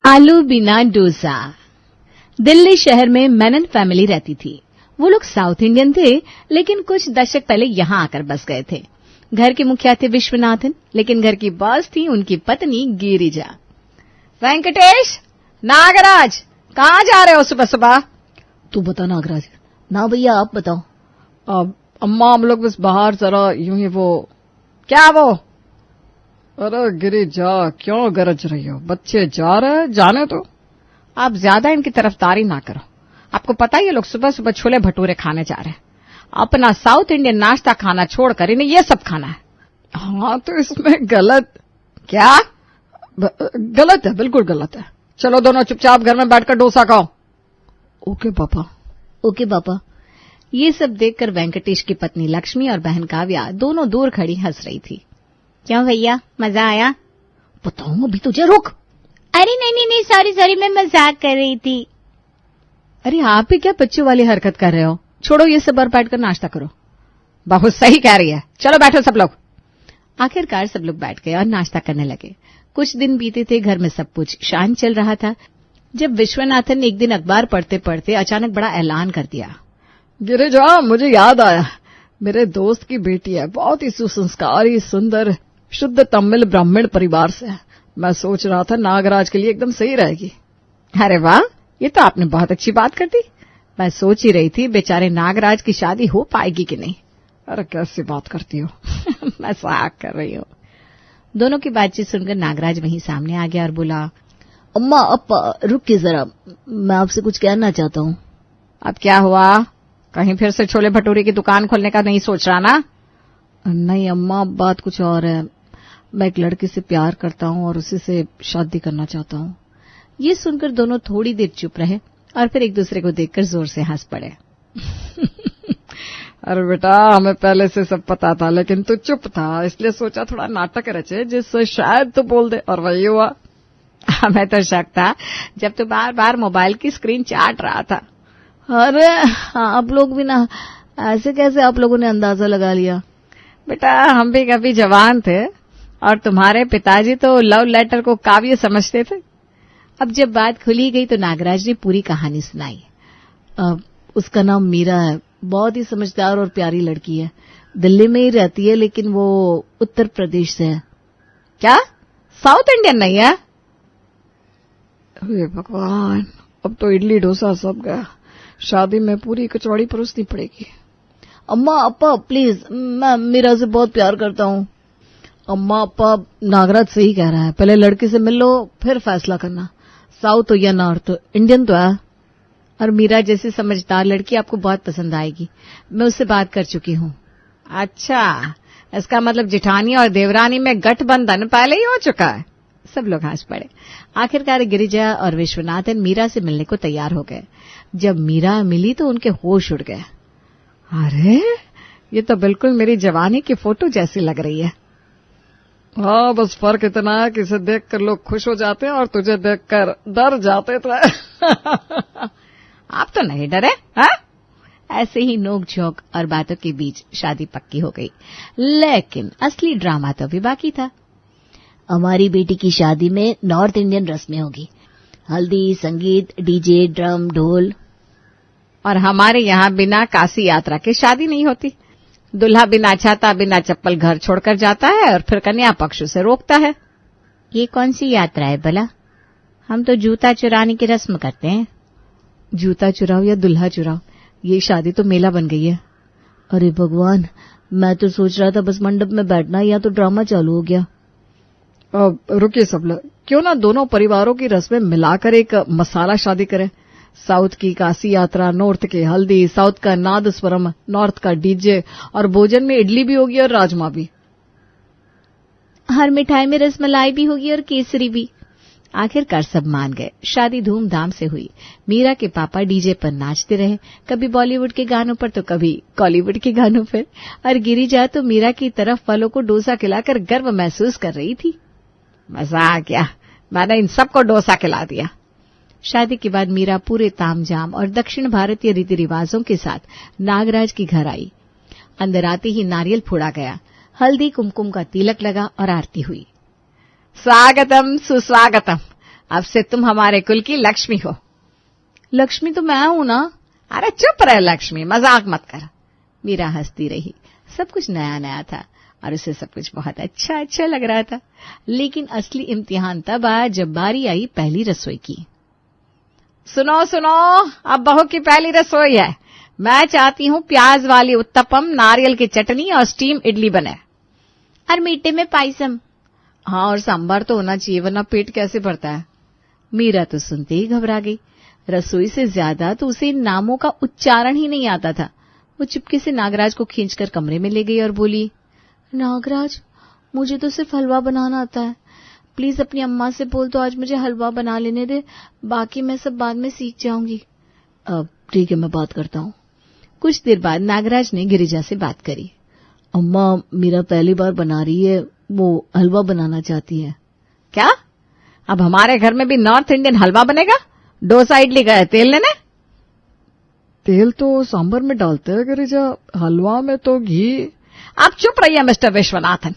आलू बिना डोसा। दिल्ली शहर में मेनन फैमिली रहती थी। वो लोग साउथ इंडियन थे, लेकिन कुछ दशक पहले यहाँ आकर बस गए थे। घर के मुखिया थे विश्वनाथन, लेकिन घर की बॉस थी उनकी पत्नी गिरिजा। वेंकटेश, नागराज, कहाँ जा रहे हो सुबह सुबह? तू बता नागराज। ना भैया, आप बताओ। अब अम्मा, हम लोग बस बाहर जरा यूं ही वो। क्या वो? अरे गिरिजा, क्यों गरज रही हो? बच्चे जा रहे हैं, जाने तो। आप ज्यादा इनकी तरफदारी ना करो। आपको पता है ये लोग सुबह सुबह छोले भटूरे खाने जा रहे हैं। अपना साउथ इंडियन नाश्ता खाना छोड़कर इन्हें ये सब खाना है। हाँ, तो इसमें गलत क्या? गलत है, बिल्कुल गलत है। चलो दोनों चुपचाप घर में बैठकर डोसा खाओ। ओके पापा। ओके पापा। ये सब देखकर वेंकटेश की पत्नी लक्ष्मी और बहन काव्या दोनों दूर खड़ी हंस रही थी। क्यों भैया, मजा आया? बताऊं अभी तुझे, रुक। अरे नहीं, सॉरी, मैं मजाक कर रही थी। अरे आप ही क्या बच्चों वाली हरकत कर रहे हो? छोड़ो ये सब और बैठकर नाश्ता करो। बहुत सही कह रही है, चलो बैठो सब लोग। आखिरकार सब लोग बैठ गए और नाश्ता करने लगे। कुछ दिन बीते थे, घर में सब कुछ शांत चल रहा था, जब विश्वनाथन ने एक दिन अखबार पढ़ते पढ़ते अचानक बड़ा ऐलान कर दिया। गिरिजा, मुझे याद आया, मेरे दोस्त की बेटी है, बहुत ही सुसंस्कारी, सुंदर, शुद्ध तमिल ब्राह्मण परिवार से है। मैं सोच रहा था नागराज के लिए एकदम सही रहेगी। अरे वाह, ये तो आपने बहुत अच्छी बात कर दी। मैं सोच ही रही थी बेचारे नागराज की शादी हो पाएगी कि नहीं। अरे कैसी बात करती हो? मजाक कर रही हो। दोनों की बातचीत सुनकर नागराज वहीं सामने आ गया और बोला, अम्मा अब रुकिए जरा, मैं आपसे कुछ कहना चाहता हूँ। अब क्या हुआ? कहीं फिर से छोले भटूरे की दुकान खोलने का नहीं सोच रहा ना? नहीं अम्मा, बात कुछ और है। मैं एक लड़की से प्यार करता हूँ और उसी से शादी करना चाहता हूँ। ये सुनकर दोनों थोड़ी देर चुप रहे और फिर एक दूसरे को देखकर जोर से हंस पड़े। अरे बेटा, हमें पहले से सब पता था, लेकिन तू चुप था, इसलिए सोचा थोड़ा नाटक रचे जिससे शायद तू बोल दे, और वही हुआ। हमें तो शक था जब तू बार बार मोबाइल की स्क्रीन चाट रहा था। अरे आप लोग भी ना, ऐसे कैसे आप लोगों ने अंदाजा लगा लिया? बेटा, हम भी कभी जवान थे और तुम्हारे पिताजी तो लव लेटर को काव्य समझते थे। अब जब बात खुली गई तो नागराज ने पूरी कहानी सुनाई। उसका नाम मीरा है, बहुत ही समझदार और प्यारी लड़की है। दिल्ली में ही रहती है, लेकिन वो उत्तर प्रदेश से है। क्या साउथ इंडियन नहीं है? अरे भगवान, अब तो इडली डोसा सब गया। शादी में पूरी कचौड़ी परोसनी पड़ेगी। अम्मा अप्पा प्लीज, मैं मीरा से बहुत प्यार करता हूँ। अम्मा अप्पा, नागराज सही कह रहा है, पहले लड़की से मिल लो फिर फैसला करना, साउथ हो या नॉर्थ, इंडियन तो है। और मीरा जैसी समझदार लड़की आपको बहुत पसंद आएगी। मैं उससे बात कर चुकी हूँ। अच्छा, इसका मतलब जिठानी और देवरानी में गठबंधन पहले ही हो चुका है। सब लोग हंस पड़े। आखिरकार गिरिजा और विश्वनाथन मीरा से मिलने को तैयार हो गए। जब मीरा मिली तो उनके होश उड़ गए। अरे, ये तो बिल्कुल मेरी जवानी की फोटो जैसी लग रही है। हाँ, बस फर्क इतना है कि इसे देखकर लोग खुश हो जाते हैं और तुझे देखकर डर जाते थे। आप तो नहीं डरे? हाँ? ऐसे ही नोक झोंक और बातों के बीच शादी पक्की हो गई, लेकिन असली ड्रामा तो अभी बाकी था। हमारी बेटी की शादी में नॉर्थ इंडियन रस्में होगी, हल्दी, संगीत, डीजे, ड्रम, ढोल। और हमारे यहाँ बिना काशी यात्रा के शादी नहीं होती। दूल्हा बिना छाता बिना चप्पल घर छोड़कर जाता है और फिर कन्या पक्ष उसे रोकता है। ये कौन सी यात्रा है भला? हम तो जूता चुराने की रस्म करते हैं। जूता चुराओ या दुल्हा चुराओ, ये शादी तो मेला बन गई है। अरे भगवान, मैं तो सोच रहा था बस मंडप में बैठना, या तो ड्रामा चालू हो गया। अब रुकिए सब लोग, क्यों ना दोनों परिवारों की रस्में मिलाकर एक मसाला शादी करें। साउथ की काशी यात्रा, नॉर्थ के हल्दी, साउथ का नादस्वरम, नॉर्थ का डीजे, और भोजन में इडली भी होगी और राजमा भी। हर मिठाई में रसमलाई भी होगी और केसरी भी। आखिरकार सब मान गए। शादी धूमधाम से हुई। मीरा के पापा डीजे पर नाचते रहे, कभी बॉलीवुड के गानों पर तो कभी कॉलीवुड के गानों पर, और गिरिजा तो मीरा की तरफ फलों को डोसा खिलाकर गर्व महसूस कर रही थी। मजा आ गया, मैंने इन सबको डोसा खिला दिया। शादी के बाद मीरा पूरे तामझाम और दक्षिण भारतीय रीति रिवाजों के साथ नागराज के घर आई। अंदर आते ही नारियल फोड़ा गया, हल्दी कुमकुम का तिलक लगा और आरती हुई। स्वागतम सुस्वागतम, अब से तुम हमारे कुल की लक्ष्मी हो। लक्ष्मी तो मैं हूं ना। अरे चुप रहे लक्ष्मी, मजाक मत कर। मीरा हंसती रही। सब कुछ नया नया था और उसे सब कुछ बहुत अच्छा अच्छा लग रहा था। लेकिन असली इम्तिहान तब आया जब बारी आई पहली रसोई की। सुनो सुनो, अब बहू की पहली रसोई है। मैं चाहती हूँ प्याज वाली उत्तपम, नारियल की चटनी और स्टीम इडली बने। और मीठे में पायसम। हाँ, और सांभर तो होना चाहिए, वरना पेट कैसे भरता है। मीरा तो सुनते ही घबरा गई। रसोई से ज्यादा तो उसे इन नामों का उच्चारण ही नहीं आता था। वो चुपके से नागराज को खींचकर कमरे में ले गई और बोली, नागराज, मुझे तो सिर्फ हलवा बनाना आता है। प्लीज अपनी अम्मा से बोल तो आज मुझे हलवा बना लेने दे, बाकी मैं सब बाद में सीख जाऊंगी। अब ठीक है, मैं बात करता हूँ। कुछ देर बाद नागराज ने गिरिजा से बात करी। अम्मा, मीरा पहली बार बना रही है, वो हलवा बनाना चाहती है। क्या? अब हमारे घर में भी नॉर्थ इंडियन हलवा बनेगा? डोसा इडली का तेल लेने? तेल तो सांभर में डालते हैं गिरिजा, हलवा में तो घी। आप चुप रहिए मिस्टर विश्वनाथन।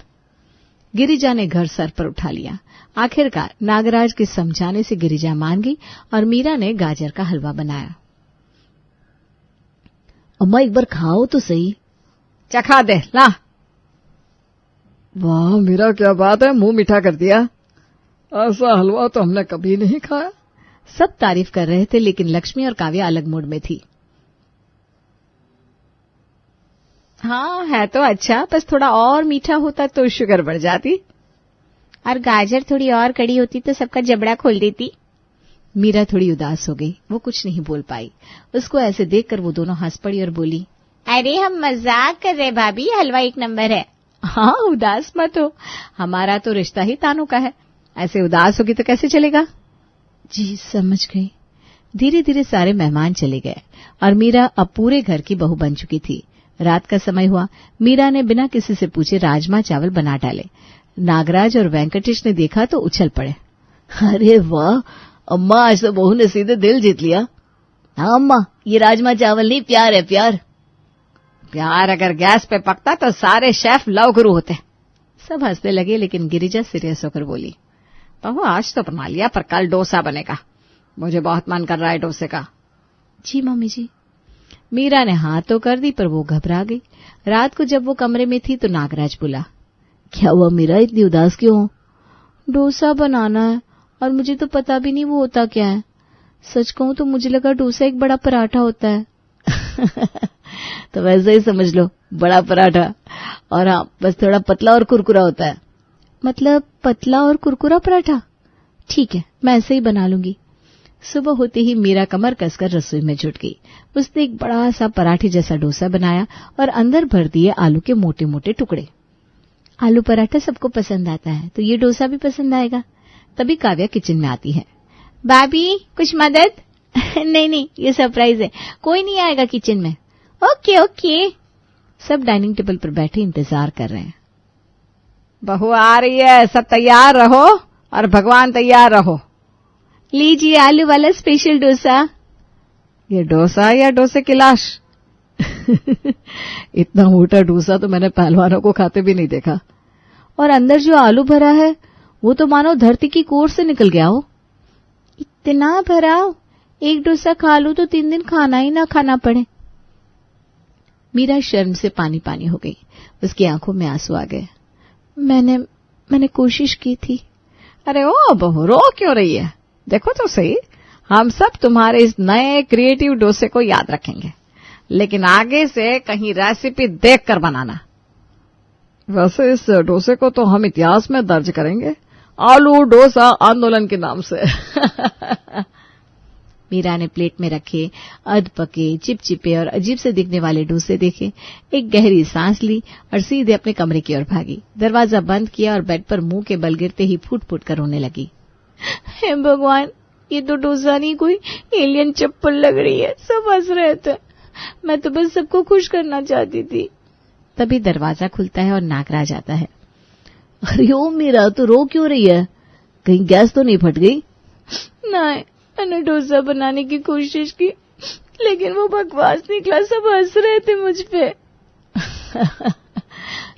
गिरिजा ने घर सर पर उठा लिया। आखिरकार नागराज के समझाने से गिरिजा मान गई और मीरा ने गाजर का हलवा बनाया। अम्मा, एक बार खाओ तो सही। चखा दे ला। वाह मीरा, क्या बात है, मुंह मीठा कर दिया। ऐसा हलवा तो हमने कभी नहीं खाया। सब तारीफ कर रहे थे, लेकिन लक्ष्मी और काव्या अलग मूड में थी। हाँ, है तो अच्छा, बस थोड़ा और मीठा होता तो शुगर बढ़ जाती। और गाजर थोड़ी और कड़ी होती तो सबका जबड़ा खोल देती। मीरा थोड़ी उदास हो गई। वो कुछ नहीं बोल पाई। उसको ऐसे देखकर वो दोनों हंस पड़ी और बोली, अरे हम मजाक कर रहे भाभी, हलवा एक नंबर है। हाँ, उदास मत हो, हमारा तो रिश्ता ही तानों का है। ऐसे उदास होगी तो कैसे चलेगा? जी समझ गई। धीरे धीरे सारे मेहमान चले गए और मीरा अब पूरे घर की बहू बन चुकी थी। रात का समय हुआ। मीरा ने बिना किसी से पूछे राजमा चावल बना डाले। नागराज और वेंकटेश ने देखा तो उछल पड़े। अरे वाह अम्मा, आज तो बहू ने सीधे दिल जीत लिया। हाँ अम्मा, ये राजमा चावल नहीं, प्यार है प्यार। प्यार अगर गैस पे पकता तो सारे शेफ लव गुरु होते। सब हंसने लगे, लेकिन गिरिजा सीरियस होकर बोली, बहू आज तो बना लिया, पर कल डोसा बनेगा। मुझे बहुत मन कर रहा है डोसे का। जी मम्मी जी। मीरा ने हाथ तो कर दी, पर वो घबरा गई। रात को जब वो कमरे में थी तो नागराज बोला, क्या हुआ मीरा, इतनी उदास क्यों हो? डोसा बनाना है और मुझे तो पता भी नहीं वो होता क्या है। सच कहूं तो मुझे लगा डोसा एक बड़ा पराठा होता है। तो वैसे ही समझ लो, बड़ा पराठा। और हाँ, बस थोड़ा पतला और कुरकुरा होता है। मतलब पतला और कुरकुरा पराठा? ठीक है, मैं ऐसे ही बना लूंगी। सुबह होते ही मीरा कमर कसकर रसोई में जुट गई। उसने एक बड़ा सा पराठे जैसा डोसा बनाया और अंदर भर दिए आलू के मोटे मोटे टुकड़े। आलू पराठा सबको पसंद आता है, तो ये डोसा भी पसंद आएगा। तभी काव्या किचन में आती है। भाभी कुछ मदद? नहीं नहीं, ये सरप्राइज है, कोई नहीं आएगा किचन में। Okay okay. सब डाइनिंग टेबल पर बैठे इंतजार कर रहे हैं। बहू आ रही है, सब तैयार रहो और भगवान तैयार रहो। लीजिए आलू वाला स्पेशल डोसा। ये डोसा या डोसे की लाश? इतना मोटा डोसा तो मैंने पहलवानों को खाते भी नहीं देखा। और अंदर जो आलू भरा है वो तो मानो धरती की कोर से निकल गया हो। इतना भरा, एक डोसा खा लूं तो 3 दिन खाना ही ना खाना पड़े। मीरा शर्म से पानी पानी हो गई। उसकी आंखों में आंसू आ गए। मैंने कोशिश की थी। अरे ओ बहू, रो क्यों रही है? देखो तो सही, हम सब तुम्हारे इस नए क्रिएटिव डोसे को याद रखेंगे, लेकिन आगे से कहीं रेसिपी देखकर बनाना। वैसे इस डोसे को तो हम इतिहास में दर्ज करेंगे, आलू डोसा आंदोलन के नाम से। मीरा ने प्लेट में रखे अधपके, चिपचिपे और अजीब से दिखने वाले डोसे देखे। एक गहरी सांस ली और सीधे अपने कमरे की ओर भागी। दरवाजा बंद किया और बेड पर मुंह के बल गिरते ही फूट फूट कर रोने लगी। हे भगवान, ये तो डोसा नहीं, कोई एलियन चप्पल लग रही है। सब हंस रहे थे, मैं तो बस सबको खुश करना चाहती थी। तभी दरवाजा खुलता है और नागराज आता है। अरे ओ मीरा, तो रो क्यों रही है? कहीं गैस तो नहीं फट गई? नहीं, मैंने डोसा बनाने की कोशिश की, लेकिन वो बकवास निकला। सब हंस रहे थे मुझ पे।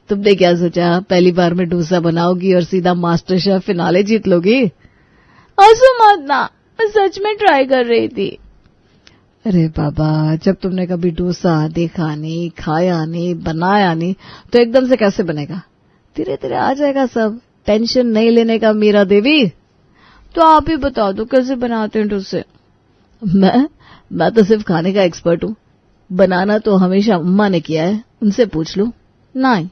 तुमने क्या सोचा, पहली बार में डोसा बनाओगी और सीधा मास्टर शेफ फिनाले जीत लोगी? हंसो मत ना, मैं सच में ट्राई कर रही थी। अरे बाबा, जब तुमने कभी डोसा देखा नहीं, खाया नहीं, बनाया नहीं, तो एकदम से कैसे बनेगा? धीरे धीरे आ जाएगा सब। टेंशन नहीं लेने का मीरा देवी। तो आप ही बता दो कैसे बनाते हैं डोसे। मैं तो सिर्फ खाने का एक्सपर्ट हूँ। बनाना तो हमेशा अम्मा ने किया है, उनसे पूछ लो। नहीं,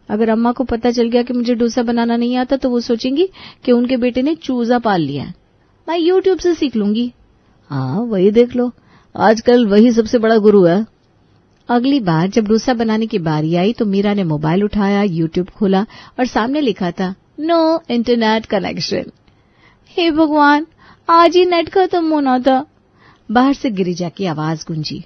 अगर अम्मा को पता चल गया कि मुझे डोसा बनाना नहीं आता तो वो सोचेंगी कि उनके बेटे ने चूजा पाल लिया है। मैं यूट्यूब से सीख लूंगी। हाँ, वही देख लो, आजकल वही सबसे बड़ा गुरु है। अगली बार जब डोसा बनाने की बारी आई तो मीरा ने मोबाइल उठाया, यूट्यूब खोला और सामने लिखा था नो इंटरनेट कनेक्शन। हे भगवान, आज ही नेट खत्म होना था। बाहर से गिरिजा की आवाज गूंजी,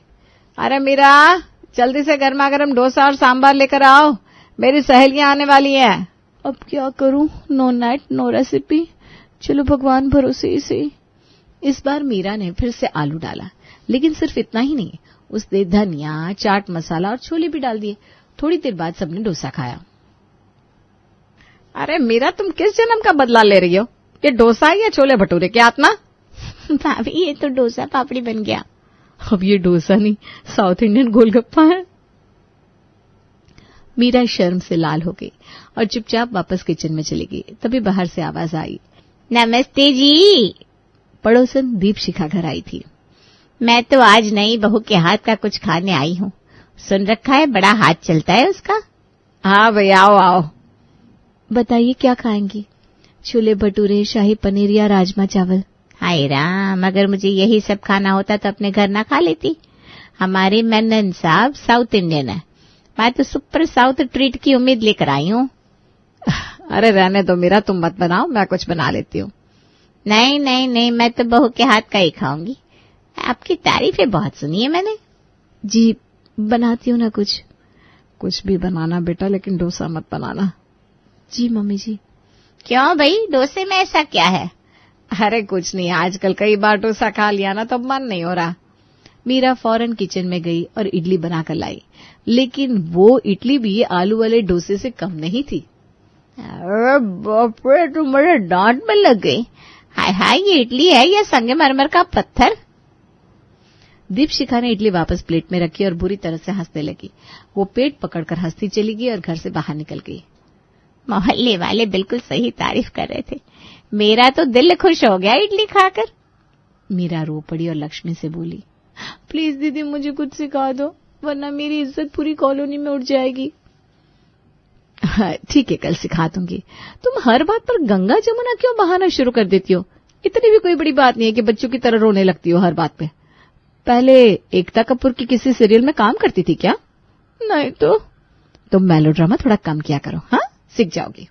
अरे मीरा, जल्दी से गर्मा गर्म डोसा और सांभर लेकर आओ, मेरी सहेलियां आने वाली हैं। अब क्या करूं, नो नेट नो रेसिपी। चलो भगवान भरोसे ही सही। इस बार मीरा ने फिर से आलू डाला, लेकिन सिर्फ इतना ही नहीं, उसने धनिया, चाट मसाला और छोले भी डाल दिए। थोड़ी देर बाद सबने डोसा खाया। अरे मीरा, तुम किस जन्म का बदला ले रही हो? ये डोसा है या छोले भटूरे की आत्मा? भाभी, ये तो डोसा पापड़ी बन गया। अब ये डोसा नहीं, साउथ इंडियन गोलगप्पा है। मीरा शर्म से लाल हो गई और चुपचाप वापस किचन में चली गई। तभी बाहर से आवाज आई, नमस्ते जी। पड़ोसन दीपशिखा घर आई थी। मैं तो आज नई बहू के हाथ का कुछ खाने आई हूँ। सुन रखा है बड़ा हाथ चलता है उसका। हाँ भैया, आओ आओ। बताइए क्या खाएंगी? छोले भटूरे, शाही पनीर या राजमा चावल? हाय राम, अगर मुझे यही सब खाना होता तो अपने घर ना खा लेती। हमारे मेनन साहब साउथ इंडियन है। मैं तो सुपर साउथ ट्रीट की उम्मीद लेकर आई हूँ। अरे रहने दो मीरा, तुम मत बनाओ, मैं कुछ बना लेती हूँ। नहीं नहीं नहीं, मैं तो बहू के हाथ का ही खाऊंगी। आपकी तारीफें बहुत सुनी है मैंने। जी, बनाती हूँ ना कुछ भी बनाना बेटा, लेकिन डोसा मत बनाना। जी मम्मी जी। क्यों भाई, डोसे में ऐसा क्या है? अरे कुछ नहीं, आजकल कई बार डोसा खा लिया ना तो मन नहीं हो रहा। मीरा फौरन किचन में गई और इडली बनाकर लाई, लेकिन वो इडली भी आलू वाले डोसे से कम नहीं थी। अरे बाप रे, तुम मेरे दांत में लग गई। हाय हाय, ये इडली है या संगमरमर का पत्थर? दीपशिखा ने इडली वापस प्लेट में रखी और बुरी तरह से हंसने लगी। वो पेट पकड़कर हंसती चली गई और घर से बाहर निकल गई। मोहल्ले वाले बिल्कुल सही तारीफ कर रहे थे। मेरा तो दिल खुश हो गया इडली खाकर। मीरा रो पड़ी और लक्ष्मी से बोली, प्लीज दीदी, मुझे कुछ सिखा दो, वरना मेरी इज्जत पूरी कॉलोनी में उठ जाएगी। ठीक है, कल सिखा दूंगी। तुम हर बात पर गंगा जमुना क्यों बहाना शुरू कर देती हो? इतनी भी कोई बड़ी बात नहीं है कि बच्चों की तरह रोने लगती हो हर बात पे। पहले एकता कपूर की किसी सीरियल में काम करती थी क्या? नहीं तो। तुम मेलोड्रामा थोड़ा कम किया करो, हाँ, सीख जाओगी।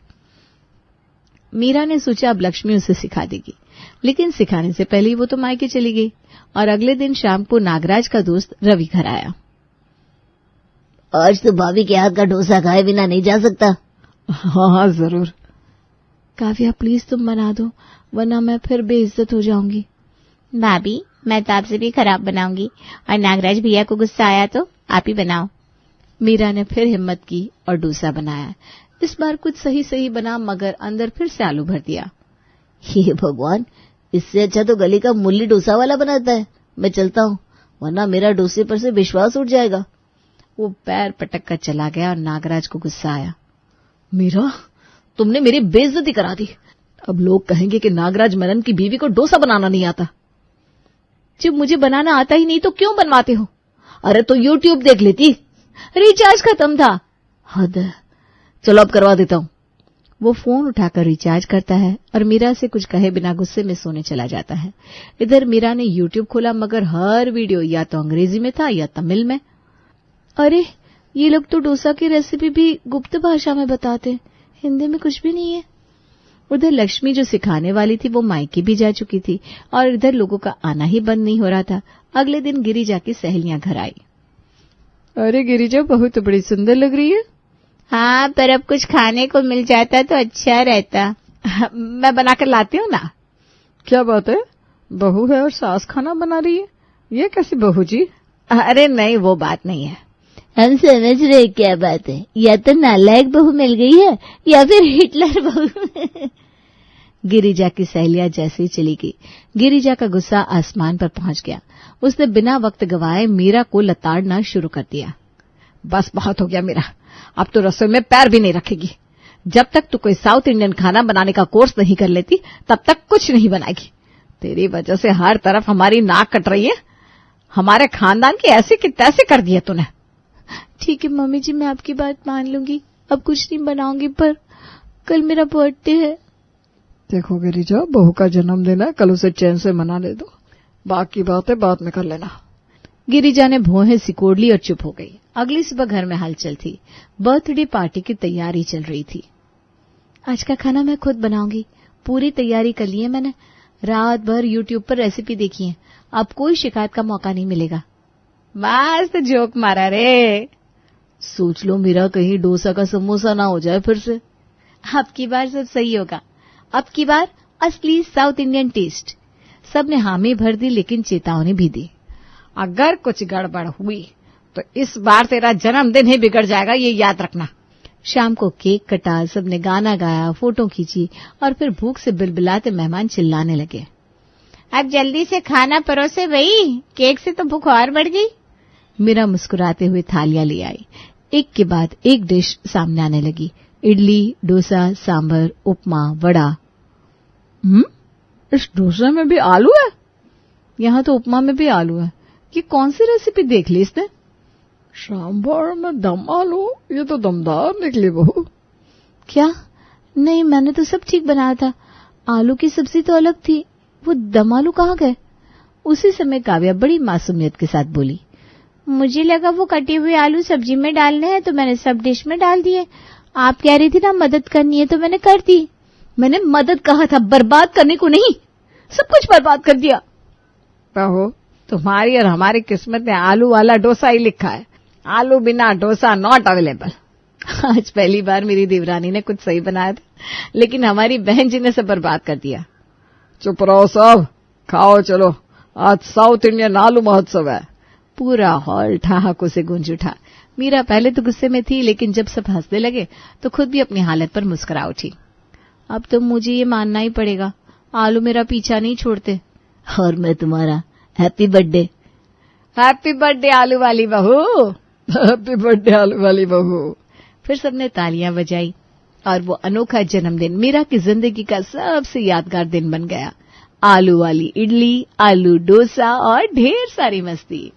मीरा ने सोचा अब लक्ष्मी उसे सिखा देगी, लेकिन सिखाने से पहले वो तो मायके चली गई और अगले दिन शाम को नागराज का दोस्त रवि घर आया। आज तो भाभी के हाथ का डोसा खाए बिना नहीं जा सकता। हाँ जरूर। काव्या, प्लीज तुम बना दो, वरना मैं फिर बेइज्जत हो जाऊंगी। भाभी, मैं तो आपसे भी खराब बनाऊंगी, और नागराज भैया को गुस्सा आया तो आप ही बनाओ। मीरा ने फिर हिम्मत की और डोसा बनाया। इस बार कुछ सही सही बना, मगर अंदर फिर से आलू भर दिया। हे भगवान, इससे अच्छा तो गली का मुल्ली डोसा वाला बनाता है। मैं चलता हूँ, वरना मेरा डोसे पर से विश्वास उठ जाएगा। वो पैर पटक कर चला गया और नागराज को गुस्सा आया। मीरा, तुमने मेरी बेइज्जती करा दी। अब लोग कहेंगे कि नागराज मेनन की बीवी को डोसा बनाना नहीं आता। जब मुझे बनाना आता ही नहीं तो क्यों बनवाते हो? अरे तो यूट्यूब देख लेती, रिचार्ज खत्म था। हद है, चलो अब करवा देता हूँ। वो फोन उठाकर रिचार्ज करता है और मीरा से कुछ कहे बिना गुस्से में सोने चला जाता है। इधर मीरा ने यूट्यूब खोला, मगर हर वीडियो या तो अंग्रेजी में था या तमिल में। अरे, ये लोग तो डोसा की रेसिपी भी गुप्त भाषा में बताते, हिंदी में कुछ भी नहीं है। उधर लक्ष्मी जो सिखाने वाली थी वो मायके भी जा चुकी थी और इधर लोगों का आना ही बंद नहीं हो रहा था। अगले दिन गिरिजा की सहेलियां घर आई। अरे गिरिजा, बहुत बड़ी सुंदर लग रही है। हाँ, पर अब कुछ खाने को मिल जाता तो अच्छा रहता। मैं बनाकर लाती हूँ ना। क्या बात है, बहू है और सास खाना बना रही है? ये कैसी बहू जी? अरे नहीं, वो बात नहीं है। हम समझ रहे क्या बात है, या तो नालायक बहू मिल गई है या फिर हिटलर बहू। गिरिजा की सहेलियां जैसे ही चली गई, गिरिजा का गुस्सा आसमान पर पहुंच गया। उसने बिना वक्त गवाए मीरा को लताड़ना शुरू कर दिया। बस बहुत हो गया मीरा, अब तो रसोई में पैर भी नहीं रखेगी। जब तक तू कोई साउथ इंडियन खाना बनाने का कोर्स नहीं कर लेती तब तक कुछ नहीं बनाएगी। तेरी वजह से हर तरफ हमारी नाक कट रही है। हमारे खानदान की ऐसी की तैसी कर दी है तूने। ठीक है मम्मी जी, मैं आपकी बात मान लूंगी, अब कुछ नहीं बनाऊंगी, पर कल मेरा बर्थडे है। देखो गिरिजा, बहू का जन्मदिन है, कल उसे चैन से मना ले दो, बाकी बातें बाद में कर लेना। गिरिजा ने भौहें सिकोड़ ली और चुप हो गई। अगली सुबह घर में हलचल थी। बर्थडे पार्टी की तैयारी चल रही थी। आज का खाना मैं खुद बनाऊंगी, पूरी तैयारी कर ली है मैंने। रात भर यूट्यूब पर रेसिपी देखी है, अब कोई शिकायत का मौका नहीं मिलेगा। मस्त जोक मारा रे। सोच लो मीरा, कहीं डोसा का समोसा ना हो जाए फिर से। अब की बार सब सही होगा, अब की बार असली साउथ इंडियन टेस्ट। सबने हामी भर दी, लेकिन चेतावनी भी दी। अगर कुछ गड़बड़ हुई तो इस बार तेरा जन्मदिन ही बिगड़ जाएगा, ये याद रखना। शाम को केक कटा, सबने गाना गाया, फोटो खींची और फिर भूख से बिलबिलाते मेहमान चिल्लाने लगे। अब जल्दी से खाना परोसे भई, केक से तो भूख और बढ़ गई। मीरा मुस्कुराते हुए थालियां ले आई। एक के बाद एक डिश सामने आने लगी। इडली, डोसा, सांभर, उपमा, वड़ा। इस डोसे में भी आलू है? यहाँ तो उपमा में भी आलू है। ये कौन सी रेसिपी देख ली इसने? सांभर में दम आलू, ये तो दमदार निकली बहू। क्या? नहीं, मैंने तो सब ठीक बनाया था। आलू की सब्जी तो अलग थी, वो दम आलू कहाँ गए? उसी समय काव्या बड़ी मासूमियत के साथ बोली, मुझे लगा वो कटे हुए आलू सब्जी में डालने हैं तो मैंने सब डिश में डाल दिए। आप कह रही थी ना मदद करनी है तो मैंने कर दी। मैंने मदद कहा था, बर्बाद करने को नहीं। सब कुछ बर्बाद कर दिया। बहू, तुम्हारी और हमारी किस्मत में आलू वाला डोसा ही लिखा है। आलू बिना डोसा नॉट अवेलेबल। आज पहली बार मेरी देवरानी ने कुछ सही बनाया था, लेकिन हमारी बहन जी ने सब बर्बाद कर दिया। चुप रहो सब, खाओ चलो, आज साउथ इंडियन आलू महोत्सव है। पूरा हॉल ठहाकों से गूंज उठा। मीरा पहले तो गुस्से में थी, लेकिन जब सब हंसने लगे तो खुद भी अपनी हालत पर मुस्कुरा उठी। अब तो मुझे ये मानना ही पड़ेगा, आलू मेरा पीछा नहीं छोड़ते। और मैं तुम्हारा। Happy birthday. हैप्पी बर्थडे आलू वाली बहू। हैप्पी बर्थडे आलू वाली बहू। फिर सबने तालियां बजाई और वो अनोखा जन्मदिन मीरा की जिंदगी का सबसे यादगार दिन बन गया। आलू वाली इडली, आलू डोसा और ढेर सारी मस्ती।